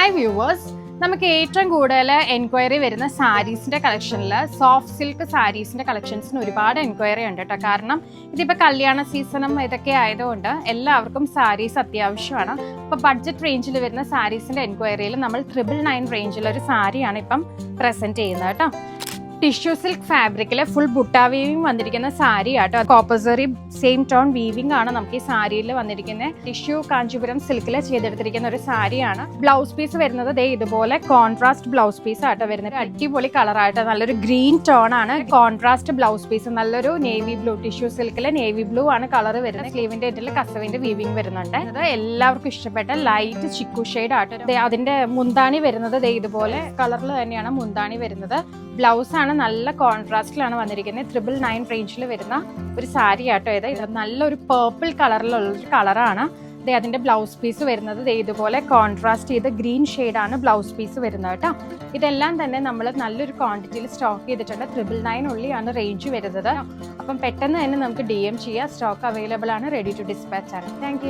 Hi viewers, നമുക്ക് ഏറ്റവും കൂടുതൽ എൻക്വയറി വരുന്ന സാരീസിൻ്റെ കളക്ഷനിൽ സോഫ്റ്റ് സിൽക്ക് സാരീസിൻ്റെ കളക്ഷൻസിന് ഒരുപാട് എൻക്വയറി ഉണ്ട് കേട്ടോ. കാരണം ഇതിപ്പോൾ കല്യാണ സീസണും ഇതൊക്കെ ആയതുകൊണ്ട് എല്ലാവർക്കും സാരീസ് അത്യാവശ്യമാണ്. അപ്പോൾ ബഡ്ജറ്റ് റേഞ്ചിൽ വരുന്ന സാരീസിൻ്റെ എൻക്വയറിയിൽ നമ്മൾ 999 റേഞ്ചിലൊരു സാരിയാണ് ഇപ്പം പ്രസൻറ്റ് ചെയ്യുന്നത് കേട്ടോ. ടിഷ്യൂ സിൽക്ക് ഫാബ്രിക്കിൽ ഫുൾ ബുട്ട വീവിങ് വന്നിരിക്കുന്ന സാരി ആട്ടോ. കോപ്പസറി സെയിം ടോൺ വീവിംഗ് ആണ് നമുക്ക് ഈ സാരിയിൽ വന്നിരിക്കുന്നത്. ടിഷ്യൂ കാഞ്ചീപുരം സിൽക്കിൽ ചെയ്തെടുത്തിരിക്കുന്ന ഒരു സാരിയാണ്. ബ്ലൗസ് പീസ് വരുന്നത് ദേ ഇതുപോലെ കോൺട്രാസ്റ്റ് ബ്ലൗസ് പീസ് ആട്ടോ വരുന്നത്. അടിപൊളി കളറായിട്ട് നല്ലൊരു ഗ്രീൻ ടോൺ ആണ് കോൺട്രാസ്റ്റ് ബ്ലൗസ് പീസ്. നല്ലൊരു നേവി ബ്ലൂ, ടിഷ്യൂ സിൽക്കിലെ നേവി ബ്ലൂ ആണ് കളർ വരുന്നത്. സ്ലീവിന്റെ എൻഡിൽ കസവിന്റെ വീവിംഗ് വരുന്നുണ്ട്. അത് എല്ലാവർക്കും ഇഷ്ടപ്പെട്ട ലൈറ്റ് ചിക്കു ഷെയ്ഡ് ആട്ടോ. അതിന്റെ മുന്താണി വരുന്നത് ദേ ഇതുപോലെ കളറിൽ തന്നെയാണ് മുന്താണി വരുന്നത്. ബ്ലൗസ് ആണ് നല്ല കോൺട്രാസ്റ്റിലാണ് വന്നിരിക്കുന്നത്. 999 റേഞ്ചിൽ വരുന്ന ഒരു സാരി ആട്ടോ ഇത്. നല്ലൊരു പേർപ്പിൾ കളറിലുള്ളൊരു കളറാണ്. അതിന്റെ ബ്ലൗസ് പീസ് വരുന്നത് ഇതുപോലെ കോൺട്രാസ്റ്റ് ചെയ്ത് ഗ്രീൻ ഷെയ്ഡാണ് ബ്ലൗസ് പീസ് വരുന്നത് കേട്ടോ. ഇതെല്ലാം തന്നെ നമ്മൾ നല്ലൊരു ക്വാണ്ടിറ്റിയിൽ സ്റ്റോക്ക് ചെയ്തിട്ടുണ്ട്. 999 ഉള്ളിയാണ് റേഞ്ച് വരുന്നത്. അപ്പം പെട്ടെന്ന് തന്നെ നമുക്ക് DM ചെയ്യാം. സ്റ്റോക്ക് അവൈലബിൾ ആണ്, റെഡി ടു ഡിസ്പാച്ച് ആണ്. താങ്ക്